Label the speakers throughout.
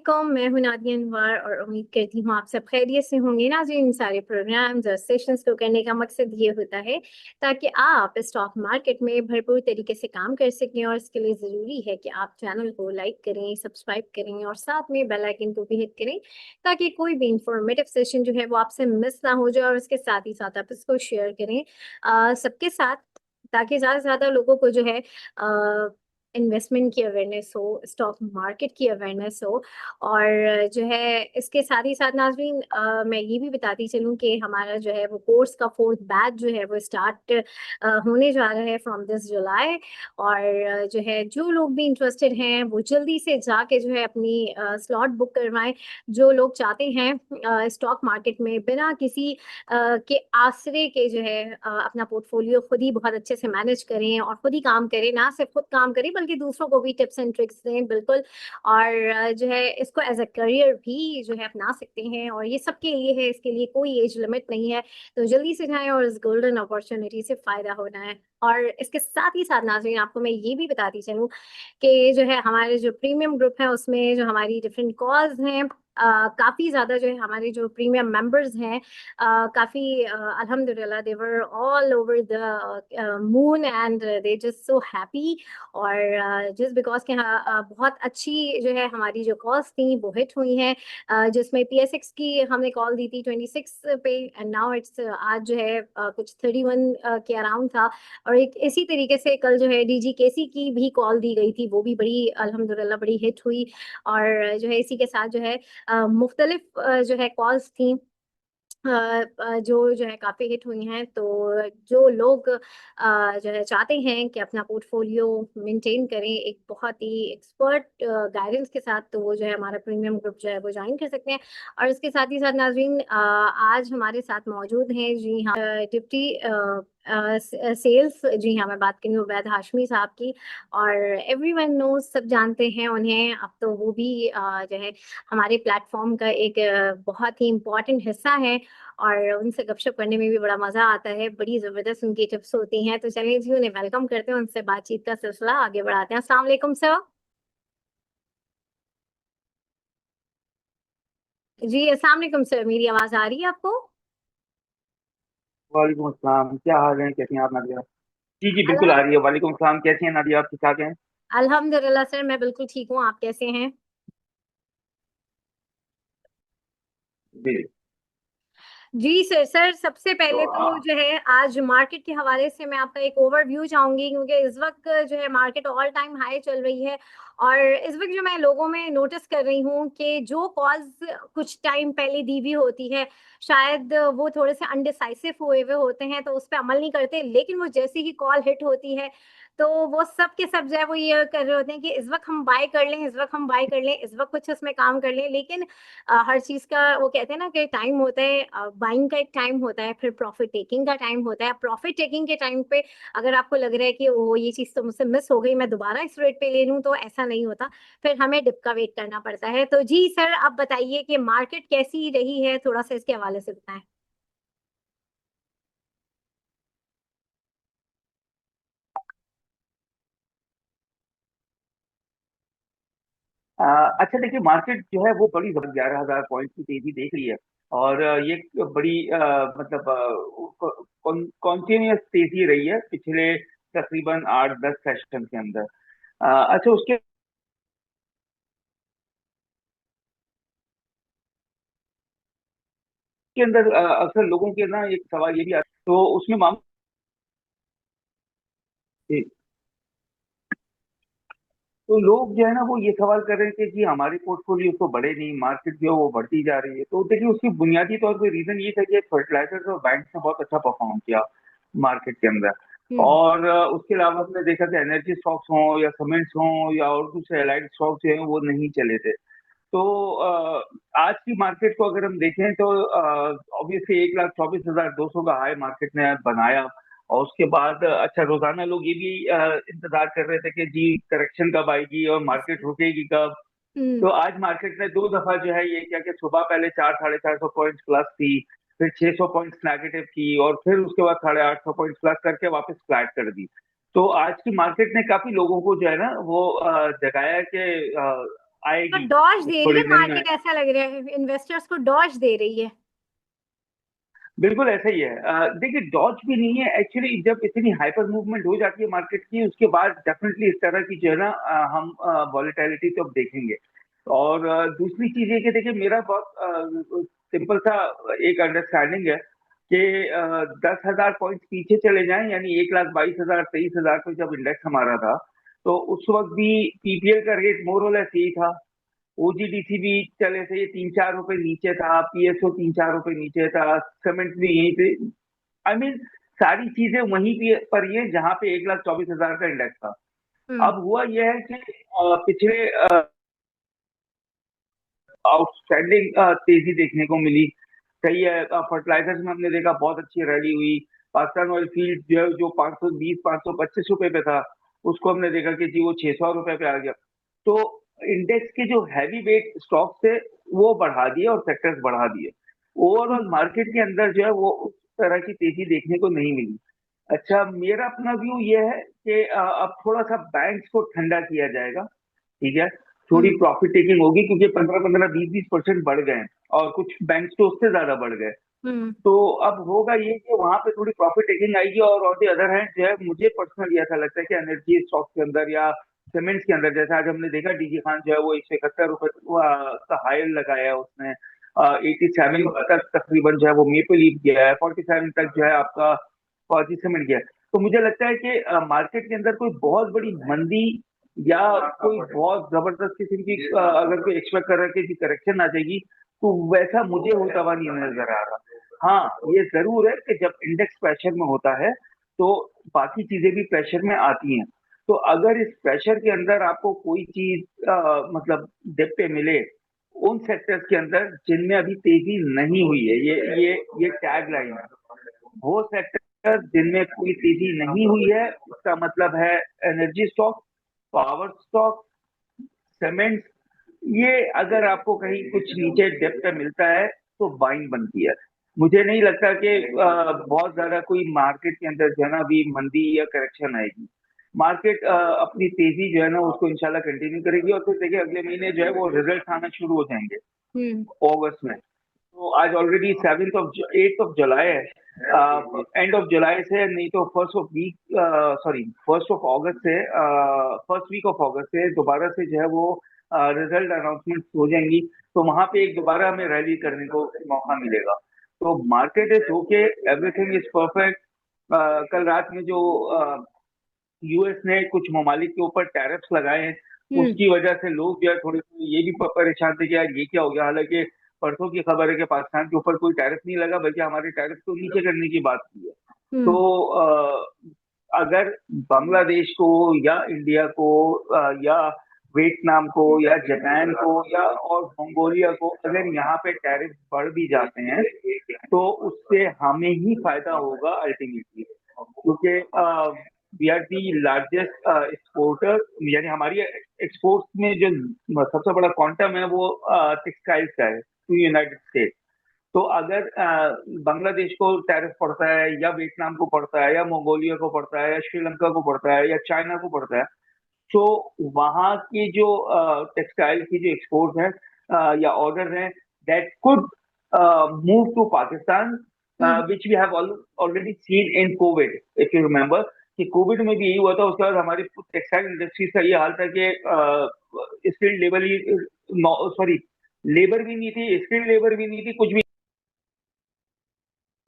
Speaker 1: अस्सलामुअलैकुम। मैं हूं नादिया अनवर और उम्मीद करती हूँ आप सब खैरियत से होंगे। ना जी, इन सारे प्रोग्राम्स और सेशंस को करने का मकसद ये होता है ताकि आप स्टॉक मार्केट में भरपूर तरीके से काम कर सकें, और इसके लिए ज़रूरी है कि आप चैनल को लाइक करें, सब्सक्राइब करें और साथ में बेल आइकन को भी हिट करें ताकि कोई भी इंफॉर्मेटिव सेशन जो है वो आपसे मिस ना हो जाए। और उसके साथ ही साथ आप इसको शेयर करें सबके साथ, ताकि ज़्यादा से ज़्यादा लोगों को जो है इन्वेस्टमेंट की अवेयरनेस हो, स्टॉक मार्केट की अवेयरनेस हो। और जो है इसके साथ ही साथ नाज़रीन, मैं ये भी बताती चलूँ कि हमारा जो है वो कोर्स का फोर्थ बैच जो है वो स्टार्ट होने जा रहा है फ्रॉम दिस जुलाई। और जो है जो लोग भी इंटरेस्टेड हैं वो जल्दी से जाके जो है अपनी स्लॉट बुक करवाएं। जो लोग चाहते हैं स्टॉक मार्केट में बिना किसी के आसरे के जो है अपना पोर्टफोलियो खुद ही बहुत अच्छे से मैनेज करें और खुद ही काम करें, ना सिर्फ खुद काम करें बल्कि दूसरों को भी टिप्स एंड ट्रिक्स दें, बिल्कुल। और जो है इसको एज अ करियर भी जो है अपना सकते हैं, और ये सबके लिए है, इसके लिए कोई एज लिमिट नहीं है। तो जल्दी से जाएं और इस गोल्डन अपॉर्चुनिटी से फायदा होना है। और इसके साथ ही साथ नाज़रीन, आपको मैं ये भी बताती चलूँ कि जो है हमारे जो प्रीमियम ग्रुप है उसमें जो हमारी डिफरेंट कॉल्स हैं, काफ़ी ज़्यादा जो है हमारे जो प्रीमियम मेंबर्स हैं, काफ़ी अल्हम्दुलिल्लाह they were all over the moon and they just so happy. और जस्ट बिकॉज के बहुत अच्छी जो है हमारी जो कॉल्स थी वो हिट हुई हैं, जिसमें PSX की हमने कॉल दी थी 26 पे, एंड नाउ इट्स आज जो है कुछ 31 के अराउंड था। और एक इसी तरीके से कल जो है DGKC की भी कॉल दी गई थी, वो भी बड़ी अल्हम्दुलिल्लाह बड़ी हिट हुई। और जो है इसी के साथ जो है मुख्तलिफ जो है कॉल्स थी जो है काफ़ी हिट हुई हैं। तो जो लोग जो है चाहते हैं कि अपना पोर्टफोलियो मेंटेन करें एक बहुत ही एक्सपर्ट गाइडेंस के साथ, तो वो जो है हमारा प्रीमियम ग्रुप जो है वो ज्वाइन कर सकते हैं। और इसके साथ ही साथ नाज़रीन, आज हमारे साथ मौजूद हैं जी हाँ डिप्टी सेल्स, जी हाँ मैं बात करी हूँ उबैद हाशमी साहब की। और एवरीवन नोज, सब जानते हैं उन्हें। अब तो वो भी जो है हमारे प्लेटफॉर्म का एक बहुत ही इम्पोर्टेंट हिस्सा है, और उनसे गपशप करने में भी बड़ा मजा आता है, बड़ी जबरदस्त उनकी टिप्स होती हैं। तो चलिए जी उन्हें वेलकम करते हैं, उनसे बातचीत का सिलसिला आगे बढ़ाते हैं। अस्सलाम वालेकुम सर। जी अस्सलाम वालेकुम सर, मेरी आवाज आ रही है आपको?
Speaker 2: वालेकुम अस्सलाम। क्या हाल है, कैसी हैं आप नादिया? जी जी, बिल्कुल
Speaker 1: अल्हम
Speaker 2: आ रही है। वालेकुम अस्सलाम। कैसी हैं नादिया, आप ठीक ठाक हैं?
Speaker 1: अल्हम्दुलिल्लाह सर, मैं बिल्कुल ठीक हूँ, आप कैसे हैं?
Speaker 2: जी।
Speaker 1: जी सर। सर सबसे
Speaker 2: तो
Speaker 1: पहले तो जो है आज मार्केट के हवाले से मैं आपका एक ओवरव्यू चाहूंगी, क्योंकि इस वक्त जो है मार्केट ऑल टाइम हाई चल रही है। और इस वक्त जो मैं लोगों में नोटिस कर रही हूँ कि जो कॉल्स कुछ टाइम पहले दी हुई होती है, शायद वो थोड़े से अनडिसाइसिव हुए हुए होते हैं तो उस पर अमल नहीं करते, लेकिन वो जैसे ही कॉल हिट होती है तो वो सब के सब जो है वो ये कर रहे होते हैं कि इस वक्त हम बाय कर लें, इस वक्त हम बाय कर लें, इस वक्त कुछ उसमें काम कर लें। लेकिन हर चीज का वो कहते हैं ना कि टाइम होता है, बाइंग का एक टाइम होता है, फिर प्रॉफिट टेकिंग का टाइम होता है। प्रॉफिट टेकिंग के टाइम पे अगर आपको लग रहा है कि वो ये चीज तो मुझसे मिस हो गई, मैं दोबारा इस रेट पे ले लूं, तो ऐसा नहीं होता, फिर हमें डिप का वेट करना पड़ता है। तो जी सर, आप बताइए कि मार्केट कैसी रही है, थोड़ा सा इसके हवाले से बताएं।
Speaker 2: अच्छा, देखिए, मार्केट जो है वो बड़ी जबरदस्त 11,000 पॉइंट की तेजी देख रही है। और ये एक बड़ी मतलब कॉन्टिन्यूस तेजी रही है पिछले तकरीबन 8-10 सेशन के अंदर। अच्छा, उसके के अंदर अक्सर लोगों के ना एक सवाल ये भी आता है, तो उसमें मामला तो लोग जो है ना वो ये सवाल कर रहे हैं कि जी हमारे पोर्टफोलियो तो बढ़े नहीं, मार्केट जो है वो बढ़ती जा रही है। तो देखिए, उसकी बुनियादी तौर पे रीजन ये था कि फर्टिलाइजर्स और बैंक ने बहुत अच्छा परफॉर्म किया मार्केट के अंदर।
Speaker 1: हम्म।
Speaker 2: और उसके अलावा हमने देखा कि एनर्जी स्टॉक्स हों या सीमेंट्स हों या और दूसरे एलाइड स्टॉक्स जो हैं वो नहीं चले थे। तो आज की मार्केट को अगर हम देखें तो ऑब्वियसली 1,24,200 का हाई मार्केट ने बनाया। और उसके बाद अच्छा, रोजाना लोग ये भी इंतजार कर रहे थे कि जी करेक्शन कब आएगी और मार्केट रुकेगी कब।
Speaker 1: हम्म।
Speaker 2: तो आज मार्केट ने दो दफा जो है ये किया कि सुबह पहले 400-450 पॉइंट प्लस थी, फिर 600 पॉइंट्स नेगेटिव की, और फिर उसके बाद 850 पॉइंट प्लस करके वापस फ्लैट कर दी। तो आज की मार्केट ने काफी लोगों को जो है ना वो जगाया कि
Speaker 1: तो
Speaker 2: आएगी
Speaker 1: डॉज दे रही
Speaker 2: थोड़े
Speaker 1: है
Speaker 2: दिन में।
Speaker 1: मार्केट, ऐसा लग रहा है इन्वेस्टर्स को डॉज दे रही है।
Speaker 2: बिल्कुल ऐसा ही है। देखिए डॉज भी नहीं है एक्चुअली, जब इतनी हाइपर मूवमेंट हो जाती है मार्केट की उसके बाद डेफिनेटली इस तरह की जो है ना हम वॉलेटिलिटी तो अब देखेंगे। और दूसरी चीज ये कि देखिए मेरा बहुत सिंपल सा एक अंडरस्टैंडिंग है कि 10,000 पॉइंट पीछे चले जाएं, यानी 1,22,000 23,000 पे जब इंडेक्स हमारा था, तो उस वक्त भी पीपीएल का रेट मोर और लेस यही था। ओजीडीसी भी चले थे, ये 3-4 रुपए नीचे था, पीएसओ 3-4 रुपए नीचे था, सीमेंट भी यहीं पे। आई मीन सारी चीजें वहीं पे पर ये जहां पे 1,24,000 का इंडेक्स था।
Speaker 1: हम्म।
Speaker 2: अब हुआ यह है कि पिछले आउटस्टैंडिंग तेजी देखने को मिली। सही है, फर्टिलाइजर्स में हमने देखा बहुत अच्छी रैली हुई। पाकिस्तान ऑयल फील्ड जो है जो 520 525 रुपए पे था, उसको हमने देखा कि जी वो 600 रुपए पे आ गया। तो इंडेक्स के जो हैवी वेट स्टॉक थे वो बढ़ा दिए और सेक्टर्स बढ़ा दिए। ओवरऑल मार्केट के अंदर जो है वो उस तरह की तेजी देखने को नहीं मिली। अच्छा, मेरा अपना व्यू ये है कि अब थोड़ा सा बैंक्स को ठंडा किया जाएगा। ठीक है, थोड़ी
Speaker 1: हम्म।
Speaker 2: प्रॉफिट टेकिंग होगी क्योंकि 15-15 20-20% बढ़ गए हैं और कुछ बैंक तो उससे ज्यादा बढ़ गए।
Speaker 1: हम्म।
Speaker 2: तो अब होगा ये कि वहां पे थोड़ी प्रॉफिट टेकिंग आएगी। और ऑन द अदर हैंड जो है मुझे पर्सनली ऐसा लगता है कि एनर्जी स्टॉक के अंदर या सीमेंट्स के अंदर, जैसे आज हमने देखा डीजी खान जो है वो 171 रुपए का हाई लगाया है उसने। 87 तक तकरीबन जो है वो मेपल लीफ गया है, 47 तक जो है आपका फौजी सीमेंट गया है। तो मुझे लगता है कि मार्केट के अंदर कोई बहुत बड़ी मंदी या कोई बहुत जबरदस्त किस्म की अगर कोई एक्सपेक्ट कर रहा है कि करेक्शन आ जाएगी, तो वैसा मुझे होता हुआ नहीं नजर आ रहा। हाँ, ये जरूर है कि जब इंडेक्स प्रेशर में होता है तो बाकी चीजें भी प्रेशर में आती हैं। तो अगर इस प्रेशर के अंदर आपको कोई चीज मतलब डिप पे मिले उन सेक्टर्स के अंदर जिनमें अभी तेजी नहीं हुई है, ये टैग लाइन है। वो सेक्टर जिनमें कोई तेजी नहीं हुई है उसका मतलब है energy stock, power stock, cement. ये अगर आपको कहीं कुछ नीचे डेप्थ पे मिलता है तो बाइंग बनती है। मुझे नहीं लगता कि बहुत ज्यादा कोई मार्केट के अंदर जो है ना अभी मंदी या करेक्शन आएगी। मार्केट अपनी तेजी जो है ना उसको इंशाल्लाह कंटिन्यू करेगी। और फिर देखिए अगले महीने जो है वो रिजल्ट आना शुरू हो जाएंगे
Speaker 1: हम्म।
Speaker 2: अगस्त में। तो आज ऑलरेडी 8th of July है। एंड ऑफ जुलाई से नहीं तो फर्स्ट ऑफ अगस्त से, फर्स्ट वीक ऑफ अगस्त से दोबारा से जो है वो रिजल्ट अनाउंसमेंट हो जाएंगी। तो वहां पे एक दोबारा हमें रैली करने को मौका मिलेगा। तो market is okay, everything is perfect. कल रात में जो यूएस ने कुछ ममालिक के ऊपर टैरिफ्स लगाए हैं
Speaker 1: हम्म।
Speaker 2: उसकी वजह से लोग जो है थोड़े से ये भी परेशान थे कि यार ये क्या हो गया। हालांकि परसों की खबर है कि पाकिस्तान के ऊपर कोई टैरिफ नहीं लगा बल्कि हमारे टैरिफ को नीचे करने की बात की है। तो
Speaker 1: हम्म।
Speaker 2: अगर बांग्लादेश को या इंडिया को या वियतनाम को या जापान को या और मंगोलिया को अगर यहाँ पे टैरिफ बढ़ भी जाते हैं तो उससे हमें ही फायदा होगा अल्टीमेटली। क्योंकि we are the largest exporter, यानी हमारी एक्सपोर्ट्स में जो सबसे बड़ा क्वांटम है वो टेक्सटाइल्स का है टू यूनाइटेड स्टेट्स। तो अगर बांग्लादेश को टैरिफ पड़ता है या वियतनाम को पड़ता है या मंगोलिया को पड़ता है या श्रीलंका को पड़ता है या चाइना को पड़ता है, तो वहां की जो टेक्सटाइल की जो एक्सपोर्ट है या ऑर्डर है that could move to Pakistan,
Speaker 1: hmm.
Speaker 2: Which we have already seen in covid. If you remember कि कोविड में भी यही हुआ था। उसके बाद हमारी टेक्सटाइल इंडस्ट्रीज का ये हाल था कि स्किल्ड लेबर ही, सॉरी, लेबर भी नहीं थी, स्किल्ड लेबर भी नहीं थी, कुछ भी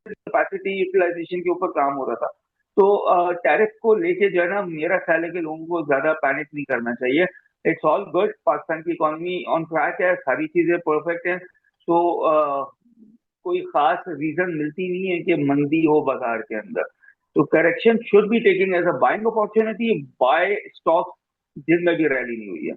Speaker 2: कैपेसिटी यूटिलाइजेशन के ऊपर काम हो रहा था। तो टैरिफ को लेके जो है ना मेरा ख्याल है कि लोगों को ज्यादा पैनिक नहीं करना चाहिए। इट्स ऑल गुड, पाकिस्तान की इकोनॉमी ऑन ट्रैक है, सारी चीजें परफेक्ट हैं। तो कोई खास रीजन मिलती नहीं है कि मंदी हो बाजार के अंदर। तो correction should be taking as a buying opportunity, buy stock जिनमें भी रैली नहीं हुई है।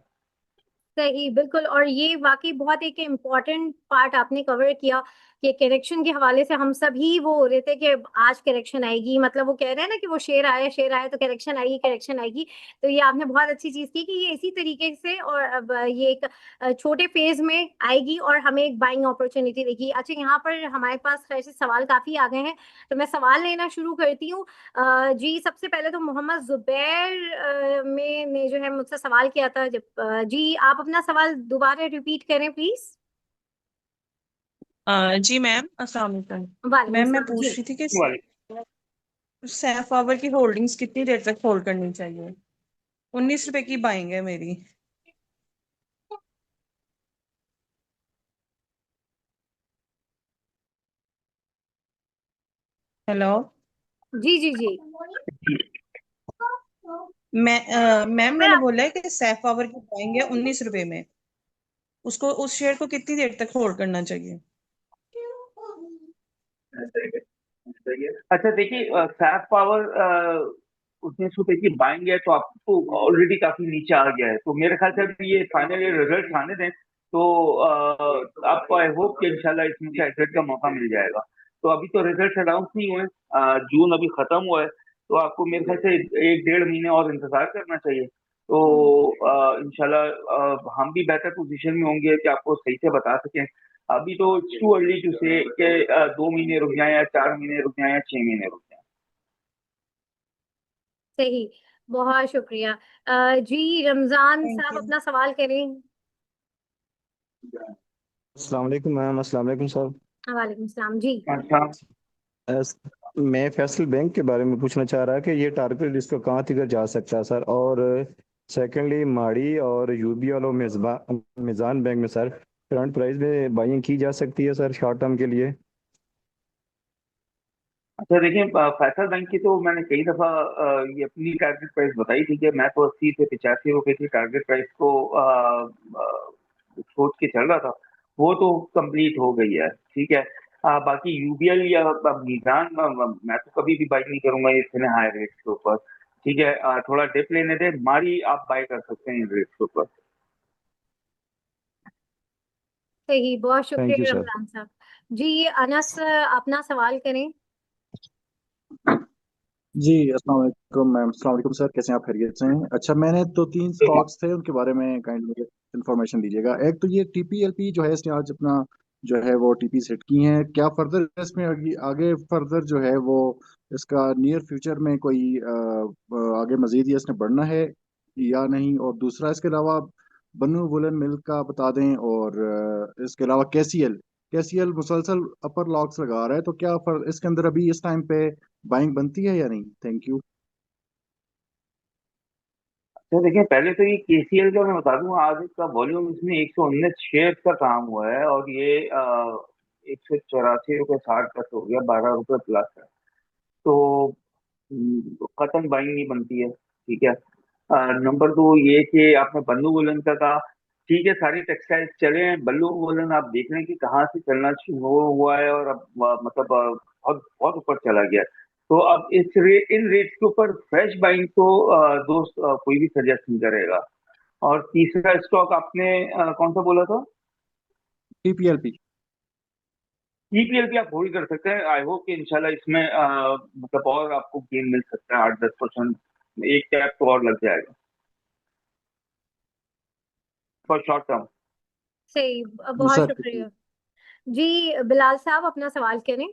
Speaker 1: सही, बिल्कुल। और ये वाकई बहुत एक इम्पोर्टेंट पार्ट आपने कवर किया कि करेक्शन के हवाले से हम सभी वो हो रहे थे कि आज करेक्शन आएगी, मतलब वो कह रहे हैं ना कि वो शेर आया तो करेक्शन आएगी, करेक्शन आएगी। तो ये आपने बहुत अच्छी चीज की कि ये इसी तरीके से, और अब ये एक छोटे फेज में आएगी और हमें एक बाइंग अपॉर्चुनिटी देगी। अच्छा, यहाँ पर हमारे पास खैर से सवाल काफी आ गए हैं, तो मैं सवाल लेना शुरू करती हूँ। जी, सबसे पहले तो मोहम्मद जुबैर में ने जो है मुझसे सवाल किया था। जब जी, आप अपना सवाल दोबारा रिपीट करें प्लीज।
Speaker 3: जी मैम, अस्सलाम वालेकुम।
Speaker 1: वालेकुम
Speaker 3: मैम मैं
Speaker 1: सलाम
Speaker 3: पूछ
Speaker 1: जी।
Speaker 3: रही थी कि
Speaker 2: वाले
Speaker 3: सैफ पावर की होल्डिंग्स कितनी देर तक होल्ड करनी चाहिए? 19 रुपए की बाइंग है मेरी। हेलो।
Speaker 1: जी जी जी।
Speaker 3: मैम
Speaker 1: मैं
Speaker 3: मैंने बोला है कि सैफ पावर की बाइंग है 19 रुपए में। उसको, उस शेयर को कितनी देर तक होल्ड करना चाहिए?
Speaker 2: अच्छा देखिए, सैफ पावर 19 रुपए की बाइंग है तो आपको ऑलरेडी काफी नीचे आ गया है, तो मेरे ख्याल से अभी ये फाइनल रिजल्ट आने दें तो आपको आई होप कि इंशाल्लाह इसमें से एग्जिट का मौका मिल जाएगा। तो अभी तो रिजल्ट अनाउंस नहीं हुए, जून अभी खत्म हुआ है, तो आपको मेरे ख्याल से 1 डेढ़ महीने और इंतजार करना चाहिए। तो इंशाल्लाह हम भी बेहतर पोजीशन में होंगे कि आपको सही से बता सकें। अभी तो इट्स टू अर्ली टू से कि 2 महीने रुक जाएं या 4 महीने रुक जाएं या 6 महीने रुक जाएं।
Speaker 1: सही, बहुत शुक्रिया। जी, रमजान
Speaker 3: थैंक
Speaker 1: साहब
Speaker 3: यू।
Speaker 1: अपना सवाल करें।
Speaker 4: अस्सलाम वालेकुम मैम। अस्सलाम वालेकुम सर।
Speaker 1: वालेकुम सलाम जी।
Speaker 2: अच्छा,
Speaker 4: एस- मैं फैसल बैंक के बारे में पूछना चाह रहा कि ये टारगेट इसको कहाँ तक जा सकता है सर, और सेकेंडली माड़ी और यूबीएल और मिज़ान बैंक में सर करंट प्राइस में बाइंग की जा सकती है सर शॉर्ट टर्म के लिए?
Speaker 2: अच्छा देखिए, फैसल बैंक की तो मैंने कई दफा ये अपनी टारगेट प्राइस बताई थी कि मैं तो 80 से 85 रुपए की टारगेट प्राइस को सोच के चल रहा था। वो तो कंप्लीट हो गई है, ठीक है। बाकी यूबीएल या मीजान मैं तो कभी भी बाई नहीं करूंगा इतने हाई रेट के ऊपर, ठीक है। थोड़ा डिप लेने दे, मारी आप बाय कर सकते हैं इन रेट के ऊपर।
Speaker 1: सही, बहुत
Speaker 4: थैंक यू
Speaker 1: शुक्रिया
Speaker 4: सर।
Speaker 1: रमजान साहब। जी, अनस अपना सवाल करें।
Speaker 5: जी अस्सलाम वालेकुम मैम। अस्सलाम वालेकुम सर, कैसे हैं आप? खैरियत से हैं? अच्छा, मैंने दो तीन स्टॉक्स थे, उनके बारे में काइंड मुझे इन्फॉर्मेशन दीजिएगा। एक तो ये टीपीएलपी जो है, इसने आज अपना जो है वो टीपी सेट की है, क्या फर्दर इसमें आगे फर्दर जो है वो इसका नियर फ्यूचर में कोई आगे मजीद ये इसने बढ़ना है या नहीं? और दूसरा इसके अलावा बन्नू वुलन मिल का बता दें, और इसके अलावा केसीएल, केसीएल मुसलसल अपर लॉक्स लगा रहा है, तो क्या इसके अंदर अभी इस टाइम पे बाइंग बनती है या नहीं? Thank you.
Speaker 2: तो देखिए, पहले तो ये केसीएल का मैं बता दूं, आज इसका वॉल्यूम इसमें 119 शेयर का काम हुआ है और ये 184 रुपये 60 पैसे हो गया, 12 रुपये प्लस है। तो कतन बाइंग नहीं बनती है, ठीक है। नंबर दो ये कि आपने बल्लू वुलन का कहा, ठीक है, सारी टेक्सटाइल्स चले हैं, बल्लू वुलन आप देख रहे हैं कि कहाँ से चलना शुरू हुआ है और अब मतलब बहुत बहुत ऊपर चला गया है। तो अब इन रेट्स के ऊपर फ्रेश बाइंग तो दोस्त कोई भी सजेस्ट नहीं करेगा। और तीसरा स्टॉक आपने कौन सा बोला था?
Speaker 5: टीपीएलपी।
Speaker 2: ईपीएल भी आप होल्ड कर सकते हैं, आई होप कि इंशाल्लाह इसमें मतलब और आपको गेन मिल सकता है, 8-10%, एक टैप तो और लग जाएगा फॉर शॉर्ट टर्म।
Speaker 1: सही,
Speaker 5: जी
Speaker 1: बहुत
Speaker 5: सर।
Speaker 1: शुक्रिया। जी, बिलाल साहब अपना सवाल करें।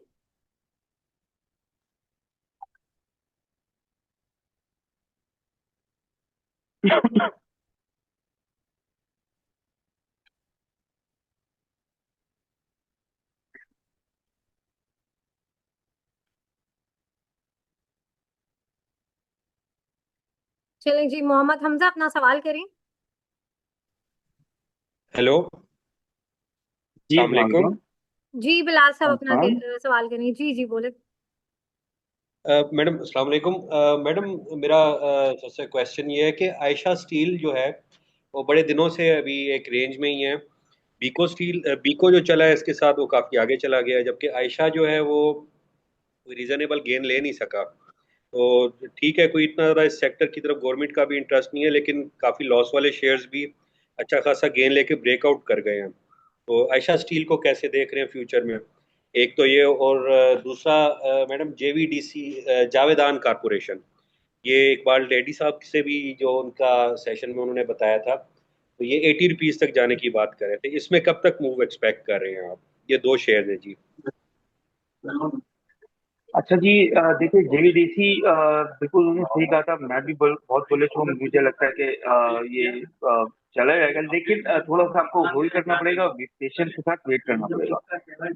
Speaker 1: चलें जी, मोहम्मद हमजा अपना सवाल करें।
Speaker 6: हेलो।
Speaker 2: जी
Speaker 6: अस्सलाम वालेकुम।
Speaker 1: जी, बिलाल साहब अपना
Speaker 2: हाँ,
Speaker 1: सवाल करें। जी जी, बोले।
Speaker 6: मैडम अस्सलाम वालेकुम। मैडम, मेरा सबसे क्वेश्चन ये है कि आयशा स्टील जो है वो बड़े दिनों से अभी एक रेंज में ही है। बीको जो चला है इसके साथ वो काफ़ी आगे चला गया है, जबकि आयशा जो है वो रीजनेबल गेन ले नहीं सका। तो ठीक है, कोई इतना ज़्यादा इस सेक्टर की तरफ गवर्नमेंट का भी इंटरेस्ट नहीं है, लेकिन काफ़ी लॉस वाले शेयर्स भी अच्छा खासा गेन लेके ब्रेकआउट कर गए हैं। तो आयशा स्टील को कैसे देख रहे हैं फ्यूचर में? एक तो ये, और दूसरा मैडम JVDC जावेदान कारपोरेशन, ये इकबाल डैडी साहब से भी जो उनका सेशन में उन्होंने बताया था, तो ये 80 रुपीज तक जाने की बात कर रहे थे। इसमें कब तक मूव एक्सपेक्ट कर रहे हैं आप? ये 2 शेयर है जी।
Speaker 2: अच्छा जी, देखिए JVDC बिल्कुल उन्होंने सही कहा था, मैं भी बहुत बुलिश हूँ। मुझे लगता है कि ये चला जाएगा, लेकिन थोड़ा सा आपको होल्ड करना पड़ेगा, पेशेंस के साथ वेट करना पड़ेगा।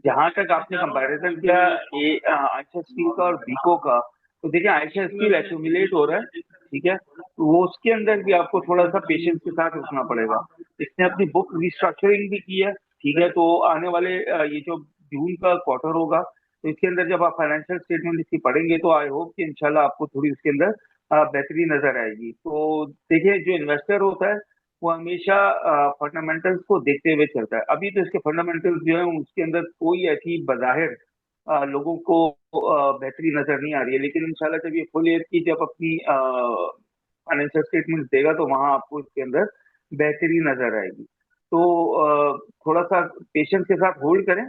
Speaker 2: जहां तक आपने कंपैरिजन किया ये आयशा स्टील का और बीको का, तो देखिए आयशा स्टील एक्यूमुलेट हो रहा है, ठीक है, तो वो उसके अंदर भी आपको थोड़ा सा पेशेंस के साथ रुकना पड़ेगा। इसने अपनी बुक रिस्ट्रक्चरिंग भी की है, ठीक है, तो आने वाले ये जो जून का क्वार्टर होगा, तो इसके अंदर जब आप फाइनेंशियल स्टेटमेंट इसकी पढ़ेंगे तो आई होप कि इंशाल्लाह आपको थोड़ी उसके अंदर बेहतरी नजर आएगी। तो देखिए, जो इन्वेस्टर होता है वो हमेशा फंडामेंटल्स को देखते हुए चलता है। अभी तो इसके फंडामेंटल्स जो है उसके अंदर कोई ऐसी बज़ाहिर लोगों को बेहतरी नजर नहीं आ रही है, लेकिन इंशाल्लाह जब ये फुल ईयर की जब अपनी फाइनेंशियल स्टेटमेंट देगा तो वहां आपको इसके अंदर बेहतरी नजर आएगी। तो थोड़ा सा पेशेंस के साथ होल्ड करें।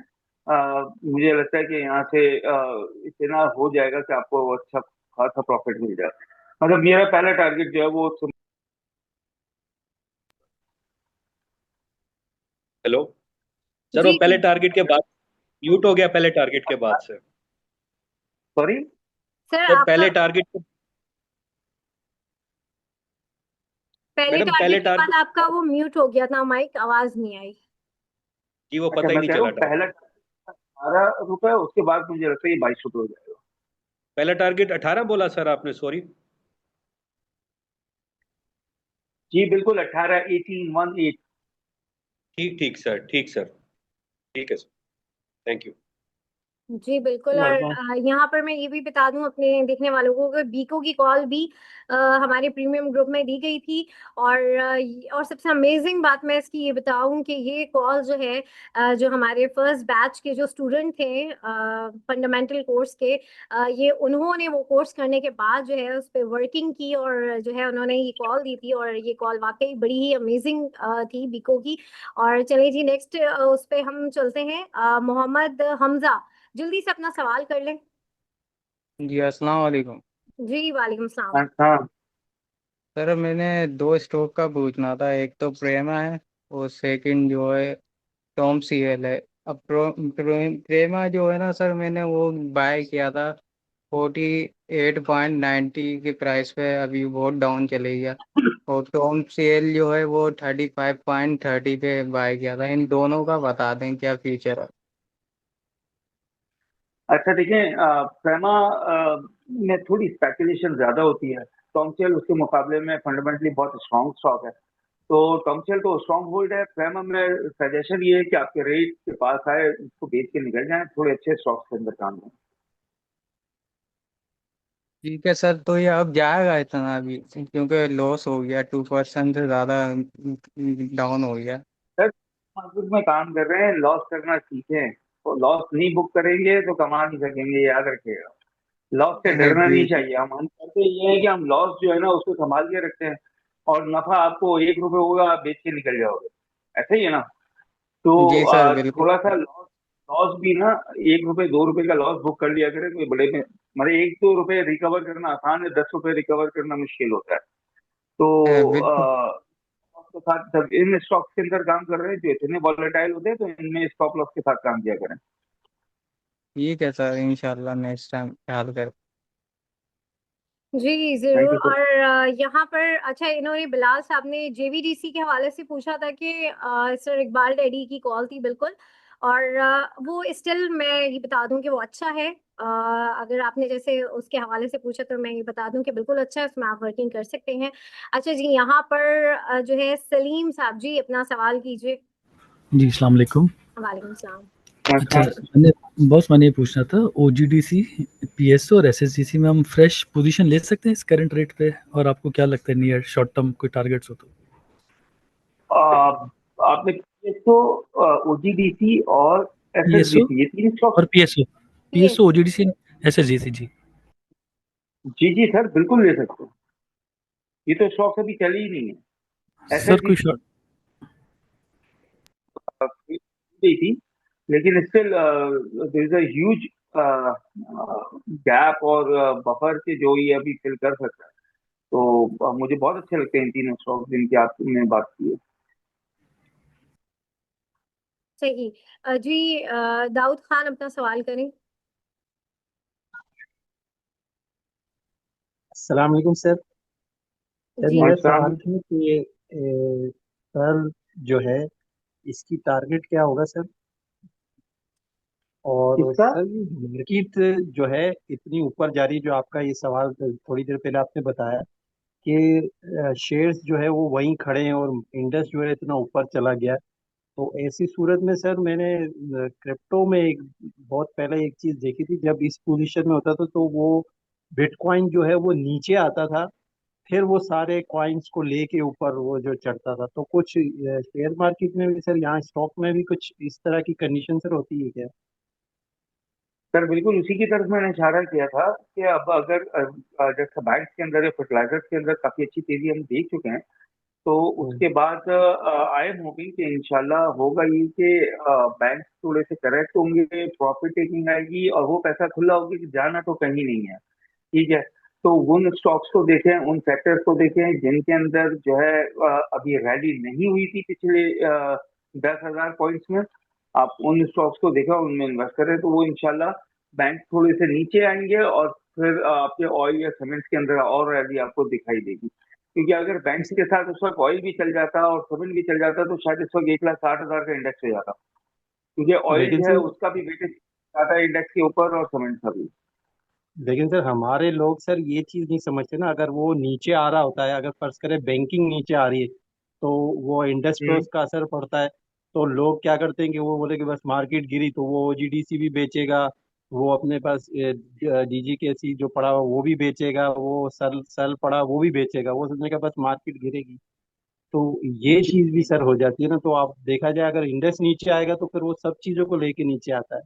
Speaker 2: मुझे लगता है कि यहाँ से इतना हो जाएगा कि आपको अच्छा खासा प्रॉफिट मिल जाए। मतलब मेरा पहला टारगेट जो है वो
Speaker 6: हेलो सर, वो
Speaker 1: जी
Speaker 6: पहले
Speaker 1: जी
Speaker 6: टारगेट के बाद म्यूट हो गया, पहले टारगेट के बाद से।
Speaker 2: सॉरी।
Speaker 1: सर,
Speaker 6: सर
Speaker 1: आपका
Speaker 6: पहले टारगेट के,
Speaker 1: पहले
Speaker 6: मैडम पहले
Speaker 1: टारगेट के बाद
Speaker 6: टारगेट,
Speaker 1: आपका वो म्यूट हो गया था, माइक आवाज नहीं आई।
Speaker 6: जी वो
Speaker 2: अच्छा,
Speaker 6: पता ही
Speaker 2: मैं
Speaker 6: नहीं
Speaker 2: कह रहा
Speaker 6: चला
Speaker 2: हूँ
Speaker 6: टारगेट।
Speaker 2: पहला 18 रुपए, उसके बाद मुझे लगता है ये 22 रुपए हो जाएगा।
Speaker 6: पहला टारगेट 18 बोला सर आपने, सॉरी।
Speaker 2: जी बिल्कुल, 18, 18, 18।
Speaker 6: ठीक ठीक सर, ठीक सर, ठीक है सर, थैंक यू।
Speaker 1: जी बिल्कुल। और यहाँ पर मैं ये भी बता दूं अपने देखने वालों को कि बीको की कॉल भी हमारे प्रीमियम ग्रुप में दी गई थी। और सबसे अमेजिंग बात मैं इसकी ये बताऊं कि ये कॉल जो है जो हमारे फर्स्ट बैच के जो स्टूडेंट थे फंडामेंटल कोर्स के, ये उन्होंने वो कोर्स करने के बाद जो है उस पर वर्किंग की और जो है उन्होंने ये कॉल दी थी, और ये कॉल वाकई बड़ी ही अमेजिंग थी बीको की। और चलिए जी, नेक्स्ट उस पर हम चलते हैं। मोहम्मद हमजा, जल्दी से अपना सवाल कर लें।
Speaker 7: जी अस्सलाम वालेकुम।
Speaker 1: जी वालेकुम सलाम।
Speaker 2: हाँ।
Speaker 7: सर मैंने दो स्टॉक का पूछना था, एक तो प्रेमा है और सेकंड जो है टॉम सीएल है। अब प्रेमा जो है ना सर, मैंने वो बाय किया था 48.90 के प्राइस पे, अभी बहुत डाउन चले गया। और टॉम सीएल जो है वो 35.30 पे बाय किया था। इन दोनों का बता दें क्या फ्यूचर है।
Speaker 2: अच्छा देखिए, प्रेमा में थोड़ी स्पेकुलेशन ज्यादा होती है। टॉमसेल उसके मुकाबले में फंडामेंटली बहुत स्ट्रॉन्ग स्टॉक है, तो टॉमसेल तो स्ट्रॉन्ग होल्ड है। प्रेमा में सजेशन ये है कि आपके रेट के पास आए उसको बेच के निकल जाए, थोड़े अच्छे स्टॉक्स के अंदर काम है।
Speaker 7: ठीक है सर, तो ये अब जाएगा इतना अभी क्योंकि लॉस हो गया, 2% से ज़्यादा डाउन हो गया।
Speaker 2: सर, मार्केट में काम कर रहे हैं, लॉस करना सीखें। तो लॉस नहीं बुक करेंगे तो कमा नहीं सकेंगे, याद रखिएगा। लॉस से डरना नहीं
Speaker 7: जी
Speaker 2: चाहिए। हम करते ये है कि हम लॉस जो है ना उसको संभाल के रखते हैं, और नफा आपको 1 रुपए होगा, आप बेच के निकल जाओगे, ऐसे ही है ना। तो
Speaker 7: जी सर बिल्कुल।
Speaker 2: थोड़ा सा लॉस लॉस भी ना, 1 रुपए 2 रुपए का लॉस बुक कर लिया करें, कोई बड़े में मतलब 1-2 रुपए रिकवर करना आसान है, 10 रुपए रिकवर करना मुश्किल होता है। तो
Speaker 7: बिल्कुल
Speaker 2: के साथ जब इन स्टॉक्स के अंदर काम कर रहे हैं जो इतने वॉलेटाइल होते हैं, तो इनमें स्टॉप लॉस के साथ काम किया करें।
Speaker 7: ठीक है सर, इंशाल्लाह नेक्स्ट टाइम ख्याल कर।
Speaker 1: जी
Speaker 2: थैंक
Speaker 1: जरूर।
Speaker 2: You sir.
Speaker 1: और यहाँ पर अच्छा, इन्होंने बिलाल साहब ने जेवीडीसी के हवाले से पूछा था कि सर इकबाल डैडी की कॉल थी बिल्कुल। और वो स्टिल मैं ये बता दूं कि वो अच्छा है। अगर आपने जैसे उसके हवाले से पूछा तो मैं ये बता दूं कि बिल्कुल अच्छा है, उसमें आप वर्किंग कर सकते हैं। अच्छा जी, यहाँ पर जो है सलीम साहब जी अपना सवाल कीजिए।
Speaker 8: जी अस्सलाम वालेकुम।
Speaker 1: वालेकुम सलाम।
Speaker 8: अच्छा,
Speaker 2: नमस्कार।
Speaker 8: मैंने ये पूछना था, ओजीडीसी, पीएसओ और एसएसजीसी में हम फ्रेश पोजीशन ले सकते हैं इस करंट रेट पे? और आपको क्या लगता है नियर शॉर्ट टर्म कोई टारगेट्स हो तो?
Speaker 2: आपने तो ओजीडीसी और
Speaker 8: पीएसओ
Speaker 2: एसएसजीसी ये तीन स्टॉक।
Speaker 8: और पीएसओ,
Speaker 1: ये
Speaker 8: पीएसओ ओजीडीसी एसएसजीसी जी।
Speaker 2: जी जी सर, बिल्कुल ले सकते हो। ये तो स्टॉक अभी चली ही नहीं है।
Speaker 8: सर कोई
Speaker 2: एसएसजीसी
Speaker 8: शॉर्ट,
Speaker 2: गई थी, लेकिन still there is a huge gap और बफर के जो ये अभी फिल कर सकता है। तो मुझे बहुत अच्छे लगते हैं इन तीनों स्टॉक जिनकी आपने बात की है।
Speaker 1: सही। जी, दाऊद खान अपना सवाल करें।
Speaker 9: अस्सलाम वालेकुम सर। सर
Speaker 1: जी,
Speaker 9: मेरा
Speaker 2: नमस्कार।
Speaker 9: सवाल था कि सर जो है इसकी टारगेट क्या होगा सर? और
Speaker 2: किसका?
Speaker 9: सर ये मार्केट जो है इतनी ऊपर जा रही है, जो आपका ये सवाल थोड़ी देर पहले आपने बताया कि शेयर्स जो है वो वहीं खड़े हैं और इंडेक्स जो है इतना ऊपर चला गया है। तो ऐसी सूरत में सर मैंने क्रिप्टो में एक बहुत पहले एक चीज देखी थी, जब इस पोजीशन में होता था तो वो बिटकॉइन जो है वो नीचे आता था, फिर वो सारे कॉइन्स को लेके ऊपर वो जो चढ़ता था। तो कुछ शेयर मार्केट में भी सर, यहाँ स्टॉक में भी कुछ इस तरह की कंडीशन सर होती है क्या?
Speaker 2: सर बिल्कुल उसी की तरफ मैंने इशारा किया था कि अब अगर जैसे बैंक्स के अंदर या फर्टिलाइजर्स के अंदर काफी अच्छी तेजी हम देख चुके हैं, तो
Speaker 9: हम्म।
Speaker 2: उसके बाद आई एम होपिंग कि इंशाल्लाह होगा ये कि बैंक थोड़े से करेक्ट होंगे, प्रॉफिट टेकिंग आएगी और वो पैसा खुला होगा कि जाना तो कहीं नहीं है। ठीक है। तो उन स्टॉक्स को देखें, उन सेक्टर्स को देखें जिनके अंदर जो है अभी रैली नहीं हुई थी पिछले 10,000 पॉइंट्स में। आप उन स्टॉक्स को देखें और उनमें इन्वेस्ट करें, तो वो इंशाल्लाह बैंक थोड़े से नीचे आएंगे और फिर आपके ऑयल या सीमेंट्स के अंदर और रैली आपको दिखाई देगी। क्योंकि अगर बैंक्स के साथ उस वक्त ऑयल भी चल जाता और सीमेंट भी चल जाता तो शायद इस वक्त 1,60,000 का इंडेक्स हो जाता। क्योंकि ऑयल
Speaker 9: लेकिन
Speaker 2: जो है
Speaker 9: सर
Speaker 2: उसका भी वेटेज ज्यादा इंडेक्स के ऊपर और सीमेंट का भी।
Speaker 9: लेकिन सर हमारे लोग सर ये चीज नहीं समझते ना, अगर वो नीचे आ रहा होता है, अगर फर्ज करें बैंकिंग नीचे आ रही है तो वो इंडेक्स पे
Speaker 2: हम्म।
Speaker 9: उसका असर पड़ता है। तो लोग क्या करते हैं कि वो बोले कि बस मार्केट गिरी तो वो ओजीडीसी भी बेचेगा, वो अपने पास डीजीकेसी जो पड़ा हुआ वो भी बेचेगा, वो सल सल पड़ा वो भी बेचेगा, वो सोचने का बस मार्केट गिरेगी। तो ये चीज भी सर हो जाती है ना। तो आप देखा जाए अगर इंडेक्स नीचे आएगा तो फिर वो सब चीजों को लेके नीचे आता है।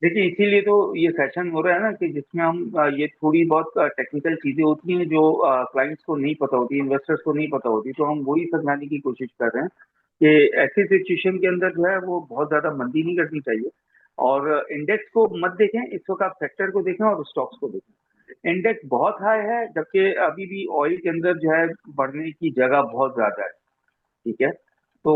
Speaker 2: देखिए इसीलिए तो ये सेशन हो रहा है ना कि जिसमें हम ये थोड़ी बहुत टेक्निकल चीजें होती हैं जो क्लाइंट्स को नहीं पता होती, इन्वेस्टर्स को नहीं पता होती, तो हम वही समझाने की कोशिश कर रहे हैं कि ऐसी सिचुएशन के अंदर जो है वो बहुत ज्यादा मंदी नहीं करनी चाहिए। और इंडेक्स को मत देखें इस वक्त, आप सेक्टर को देखें और स्टॉक्स को देखें। इंडेक्स बहुत हाई है जबकि अभी भी ऑयल के अंदर जो है बढ़ने की जगह बहुत ज्यादा है। ठीक है। तो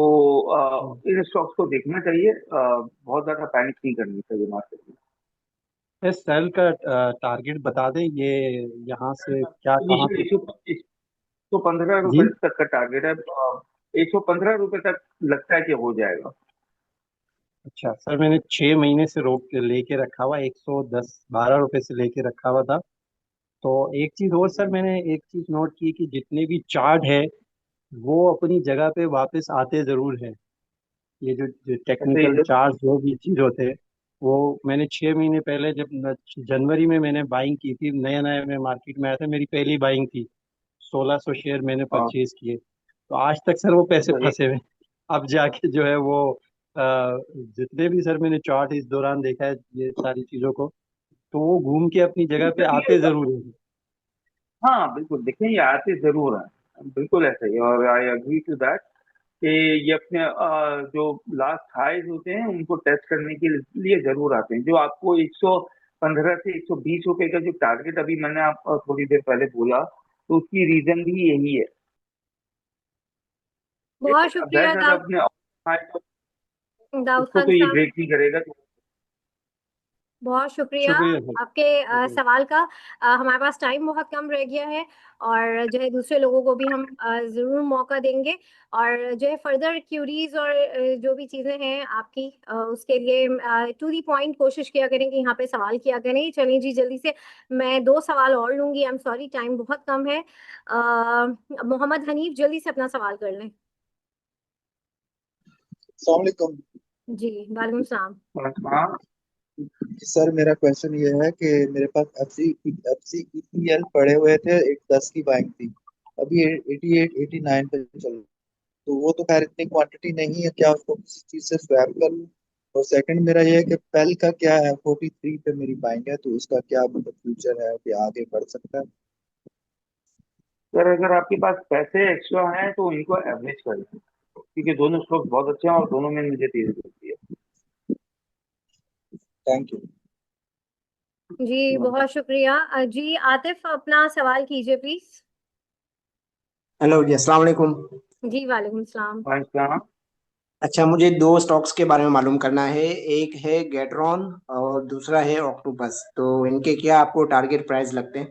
Speaker 2: इन स्टॉक्स को देखना चाहिए, बहुत ज्यादा पैनिक नहीं करनी चाहिए मार्केट में।
Speaker 9: इस सेल का टारगेट बता दें, ये यहाँ से क्या कहाँ
Speaker 2: इनिशियल
Speaker 9: से?
Speaker 2: 115 रुपए
Speaker 9: जी।
Speaker 2: तक का टारगेट है। 115 रुपए तक लगता है कि हो जाएगा।
Speaker 9: अच्छा सर, मैंने 6 महीने से रोक के लेके रखा हुआ, 110-12 रुपए से लेके रखा हुआ था। तो एक चीज और सर, मैंने एक चीज नोट की कि जितने भी चार्ट है वो अपनी जगह पे वापस आते जरूर है। ये जो
Speaker 2: ऐसे ही
Speaker 9: टेक्निकल
Speaker 2: जब
Speaker 9: चार्ट जो भी चीज होते हैं, वो मैंने 6 महीने पहले जब जनवरी में मैंने बाइंग की थी, नया नया मैं मार्केट में आया था, मेरी पहली बाइंग थी, 1,600 शेयर मैंने
Speaker 2: हाँ,
Speaker 9: परचेज किए। तो आज तक सर वो पैसे
Speaker 2: सही।
Speaker 9: फंसे हुए हैं। अब जाके जो है वो जितने भी सर मैंने चार्ट इस दौरान देखा है ये सारी चीजों को, तो वो घूम के अपनी जगह पे
Speaker 2: सही
Speaker 9: आते
Speaker 2: होगा।
Speaker 9: जरूर हैं।
Speaker 2: हाँ बिल्कुल, देखिए ये आते जरूर हैं, बिल्कुल ऐसा ही, और आई एग्री टू दैट कि ये अपने जो लास्ट हाइज होते हैं उनको टेस्ट करने के लिए जरूर आते हैं। जो आपको 115 से 120 रुपए का जो टारगेट अभी मैंने आप थोड़ी देर पहले बोला, तो उसकी रीजन भी यही है।
Speaker 1: बहुत शुक्रिया
Speaker 2: दैट
Speaker 1: दाऊद
Speaker 2: अपने high
Speaker 1: दाऊद
Speaker 2: उसको
Speaker 1: खान
Speaker 2: तो ये
Speaker 1: साहब।
Speaker 2: ब्रेक नहीं करेगा।
Speaker 1: बहुत शुक्रिया
Speaker 9: शुक्रिया सर।
Speaker 1: आपके
Speaker 9: शुक्रिया।
Speaker 1: सवाल का। हमारे पास टाइम बहुत कम रह गया है और जो है दूसरे लोगों को भी हम ज़रूर मौका देंगे। और जो है फर्दर क्यूरीज और जो भी चीज़ें हैं आपकी, उसके लिए टू दी पॉइंट कोशिश किया करें कि यहाँ पे सवाल किया करें। चलिए जी, जल्दी से मैं 2 सवाल और लूंगी। आई एम सॉरी, टाइम बहुत कम है। मोहम्मद हनीफ, जल्दी से अपना सवाल कर लें।
Speaker 10: अस्सलाम वालेकुम।
Speaker 1: जी, वालेकुम सलाम।
Speaker 2: हाँ।
Speaker 10: सर मेरा क्वेश्चन ये है कि मेरे पास एफसी ईपीएल पड़े हुए थे, एक 10 की बाइंग थी, अभी 88-89 पे चल रहा है। तो वो तो खैर इतनी क्वांटिटी नहीं है, क्या उसको किसी चीज से स्वैप कर लूं? और सेकंड मेरा ये है कि पेल का क्या है, 43 पे मेरी बाइंग है, तो उसका क्या मतलब फ्यूचर है कि आगे बढ़ सकता है?
Speaker 2: सर अगर आपके पास पैसे एक्स्ट्रा हैं तो इनको एवरेज करें, क्योंकि दोनों स्टॉक बहुत अच्छे हैं और दोनों में मुझे तेजी दिखती है।
Speaker 10: Thank you.
Speaker 1: जी बहुत शुक्रिया। जी आतिफ अपना सवाल कीजिए प्लीज।
Speaker 11: हेलो जी, अस्सलाम वालेकुम।
Speaker 1: जी वालेकुम सलाम।
Speaker 11: अच्छा, मुझे दो स्टॉक्स के बारे में मालूम करना है। एक है गेट्रॉन और दूसरा है ऑक्टोपस। तो इनके क्या आपको टारगेट प्राइस लगते हैं?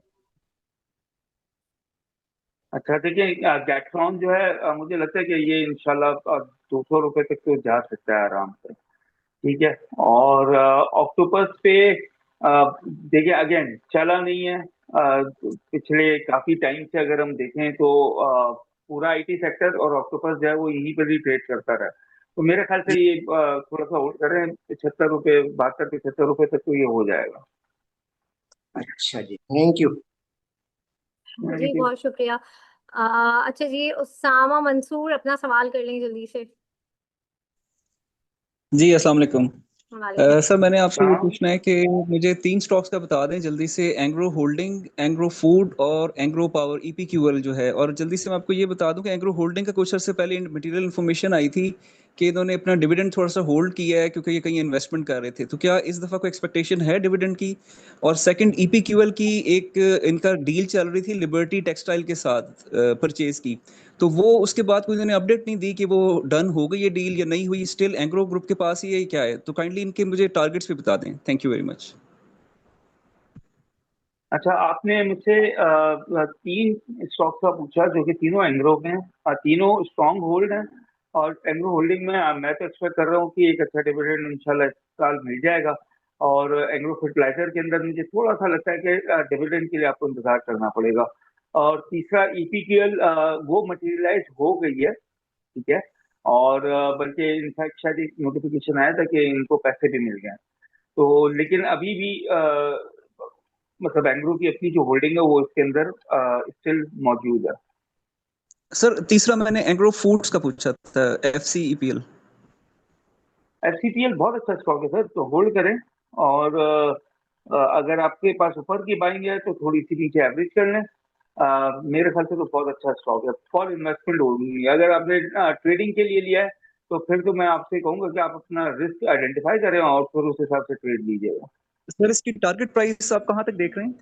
Speaker 2: अच्छा देखिए, गैट्रॉन जो है मुझे लगता है कि ये इंशाल्लाह 200 रुपए तक तो जा सकता है आराम से। ठीक है। और ऑक्टोपस पे देखिए अगेन चला नहीं है। पिछले काफी टाइम से अगर हम देखें तो पूरा आईटी सेक्टर और ऑक्टोपस जो है वो यहीं पर ही ट्रेड करता रहा। तो मेरे ख्याल से ये थोड़ा सा होल्ड करें, 75 रुपए, 72 75 रुपए तक तो ये हो जाएगा।
Speaker 11: अच्छा जी, थैंक यू।
Speaker 1: जी बहुत शुक्रिया। अच्छा जी उसामा मंसूर अपना सवाल कर लें जल्दी से।
Speaker 12: जी अस्सलाम वालेकुम।
Speaker 1: वालेकुम।
Speaker 12: सर मैंने आपसे ये पूछना है कि मुझे 3 स्टॉक्स का बता दें जल्दी से, एंग्रो होल्डिंग, एंग्रो फूड और एंग्रो पावर ईपीक्यूएल जो है। और जल्दी से मैं आपको ये बता दूं कि एंग्रो होल्डिंग का कुछ अर्से पहले मटेरियल इन्फॉर्मेशन आई थी कि इन्होंने अपना डिविडेंड थोड़ा सा होल्ड किया है क्योंकि ये कहीं इन्वेस्टमेंट कर रहे थे। तो क्या इस दफ़ा कोई एक्सपेक्टेशन है डिविडेंड की? और सेकंड ईपीक्यूएल की एक इनका डील चल रही थी लिबर्टी टेक्सटाइल के साथ परचेज की, तो वो उसके बाद कोई इन्होंने अपडेट नहीं दी कि वो डन हो गई ये डील या नहीं हुई, स्टिल एंग्रो ग्रुप के पास ही है, क्या है? तो काइंडली इनके मुझे टारगेट्स भी बता दें। Thank you very much.
Speaker 2: अच्छा, आपने मुझसे 3 स्टॉक्स का पूछा जो कि तीनों एंग्रो के हैं, तीनों स्ट्रॉन्ग होल्ड हैं। और एंग्रो होल्डिंग में मैं तो एक्सपेक्ट कर रहा हूँ कि एक अच्छा डिविडेंड इंशाल्लाह इस साल मिल जाएगा। और एंग्रो फर्टिलाइजर के अंदर मुझे थोड़ा सा लगता है कि डिविडेंड के लिए आपको इंतजार करना पड़ेगा। और तीसरा ईपीक्यूएल, वो मटेरियलाइज हो गई है। ठीक है। और बल्कि इनफैक्ट शायद एक नोटिफिकेशन आया था कि इनको पैसे भी मिल गए। तो लेकिन अभी भी मतलब एंग्रो की अपनी जो होल्डिंग है वो इसके अंदर स्टिल मौजूद है।
Speaker 12: सर तीसरा मैंने एंग्रो फूड्स का पूछा था, एफसीईपीएल।
Speaker 2: एफसीपीएल बहुत अच्छा स्टॉक है सर, तो होल्ड करें। और अगर आपके पास ऊपर की बाइंग है तो थोड़ी सी नीचे एवरेज कर लें। मेरे ख्याल से तो बहुत अच्छा स्टॉक है फॉर इन्वेस्टमेंट होल्डिंग। अगर आपने ट्रेडिंग के लिए लिया है तो फिर तो मैं आपसे कहूंगा कि आप अपना रिस्क आइडेंटिफाई करें और फिर उस हिसाब से ट्रेड लीजिएगा।
Speaker 12: सर इसकी टारगेट प्राइस आप कहाँ तक देख रहे हैं?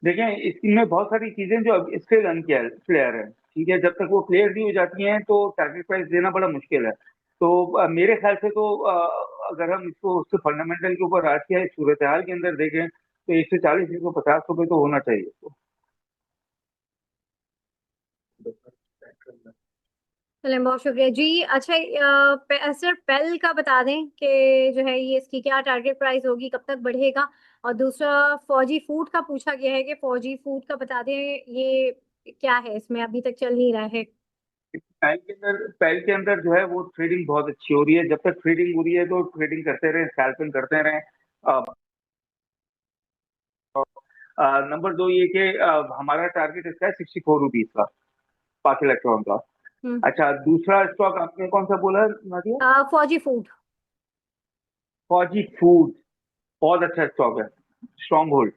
Speaker 2: देखें, इसमें बहुत सारी चीजें जो अब स्टिल अनक्लियर है। ठीक है। जब तक वो क्लियर नहीं हो जाती हैं तो टारगेट प्राइस देना बड़ा मुश्किल है। तो मेरे ख्याल से तो अगर हम इसको उसके फंडामेंटल के ऊपर आज के सूरत हाल के अंदर देखें तो 140 150 रुपए तो होना चाहिए इसको।
Speaker 1: चलें बहुत शुक्रिया जी। अच्छा सर पेल का बता दें कि जो है ये इसकी क्या टारगेट प्राइस होगी, कब तक बढ़ेगा। और दूसरा फौजी फूड का पूछा गया है कि फौजी फूड का बता दें ये क्या है, इसमें अभी तक चल नहीं रहा है।
Speaker 2: पहल के अंदर जो है वो ट्रेडिंग बहुत अच्छी हो रही है। जब तक ट्रेडिंग हो रही है तो ट्रेडिंग करते रहे, स्कैल्पिंग करते रहे। नंबर 2 ये कि हमारा टारगेट इसका है 64 रुपीज का, 5 इलेक्ट्रॉन का। अच्छा, दूसरा स्टॉक आपने कौन सा बोला नादिया?
Speaker 1: फौजी फूड।
Speaker 2: फौजी फूड बहुत अच्छा स्टॉक है, स्ट्रॉन्ग होल्ड।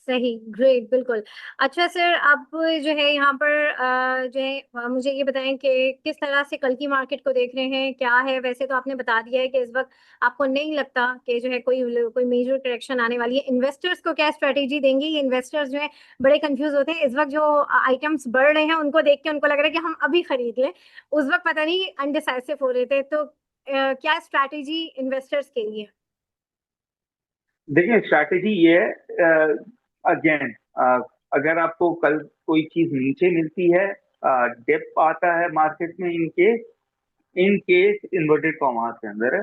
Speaker 1: सही, ग्रेट, बिल्कुल। अच्छा सर अब जो है यहाँ पर जो है मुझे ये बताएं कि किस तरह से कल की मार्केट को देख रहे हैं, क्या है। वैसे तो आपने बता दिया है कि इस वक्त आपको नहीं लगता कि जो है कोई मेजर करेक्शन आने वाली है। इन्वेस्टर्स को क्या स्ट्रेटेजी देंगे? ये इन्वेस्टर्स जो है बड़े कंफ्यूज होते हैं इस वक्त, जो आइटम्स बढ़ रहे हैं उनको देख के उनको लग रहा है कि हम अभी खरीद लें। उस वक्त पता नहीं अनडिसाइसिव हो रहे थे। तो क्या स्ट्रैटेजी इन्वेस्टर्स के लिए?
Speaker 2: देखिए, स्ट्रैटेजी ये है, अगेन अगर आपको कल कोई चीज नीचे मिलती है, डिप आता है मार्केट में, इन केस इन्वर्टेड कॉमास के अंदर है,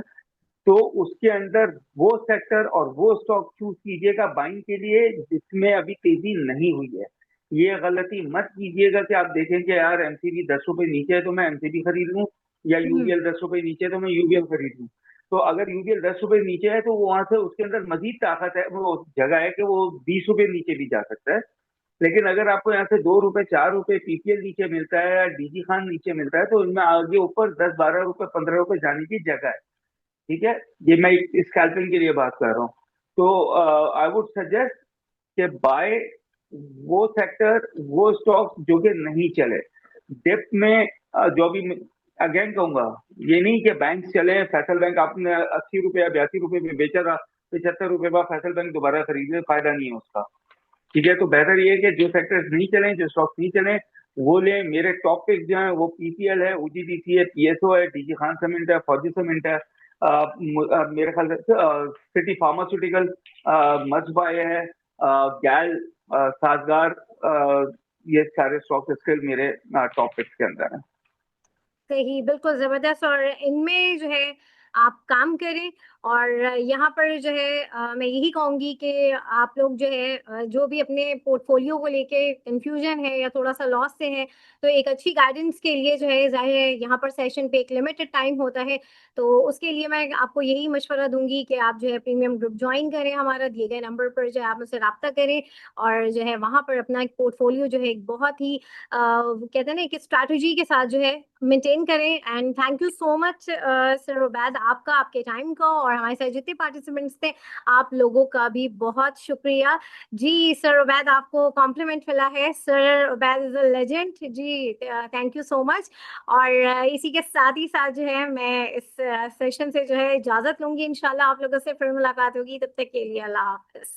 Speaker 2: तो उसके अंदर वो सेक्टर और वो स्टॉक चूज कीजिएगा बाइंग के लिए जिसमें अभी तेजी नहीं हुई है। ये गलती मत कीजिएगा कि आप देखें कि यार एमसीबी 10 रुपए नीचे है तो मैं एमसीबी खरीद लूं, या यूबीएल 10 रुपए नीचे है तो मैं यूबीएल खरीद लूं। तो अगर यूबीएल 10 रुपए नीचे है तो वो वहां से उसके अंदर मजीद ताकत है, वो जगह है कि वो 20 रुपए नीचे भी जा सकता है। लेकिन अगर आपको यहाँ से 2 रुपए 4 रुपए पीपीएल नीचे मिलता है या डीजी खान नीचे मिलता है तो इनमें आगे ऊपर 10 12 रुपए 15 रुपए जाने की जगह है। ठीक है। ये मैं स्कैल्पिंग के लिए बात कर रहा हूँ। तो आई वुड सजेस्ट कि बाय वो सेक्टर, वो स्टॉक जो कि नहीं चले डिप में, जो भी अगेन कहूंगा, ये नहीं कि बैंक चले, फैसल बैंक आपने 80 रुपए या 82 रुपए में बेचा था, 75 रुपए बाद फैसल बैंक दोबारा खरीदे, फायदा नहीं है उसका। ठीक है, तो बेहतर ये है कि जो सेक्टर्स नहीं चले, जो स्टॉक्स नहीं चले वो ले। मेरे टॉप पिक्स जो है वो पीपीएल है, ओजीडीसी है, पीएसओ है, डीजी खान सीमेंट है, फौजी सीमेंट है, मेरे ख्याल से सिटी फार्मास्यूटिकल, मजबाए है, गैल, साजगार, ये सारे स्टॉक्स इसके मेरे टॉप पिक्स के अंदर है।
Speaker 1: सही, बिल्कुल जबरदस्त। और इनमें जो है आप काम करें। और यहाँ पर जो है मैं यही कहूंगी कि आप लोग जो है जो भी अपने पोर्टफोलियो को लेके कंफ्यूजन है या थोड़ा सा लॉस से है, तो एक अच्छी गाइडेंस के लिए जो है जाहिर है यहाँ पर सेशन पे एक लिमिटेड टाइम होता है, तो उसके लिए मैं आपको यही मशवरा दूंगी कि आप जो है प्रीमियम ग्रुप ज्वाइन करें, हमारा दिए गए नंबर पर जो है आप मुझसे रब्ता करें और जो है वहाँ पर अपना एक पोर्टफोलियो जो है एक बहुत ही कहते हैं ना कि स्ट्रैटेजी के साथ जो है मेंटेन करें। And thank you so much sir Ubaid, आपका, आपके टाइम का, और हमारे साथ जितने पार्टिसिपेंट्स थे आप लोगों का भी बहुत शुक्रिया जी। सर उबैद, आपको कॉम्प्लीमेंट मिला है, sir Ubaid is a legend ji, thank you so much. और इसी के साथ ही साथ जो है मैं इस सेशन से जो है इजाजत लूंगी, इंशाल्लाह आप लोगों से फिर मुलाकात होगी, तब तक के लिए अल्लाह हाफिज।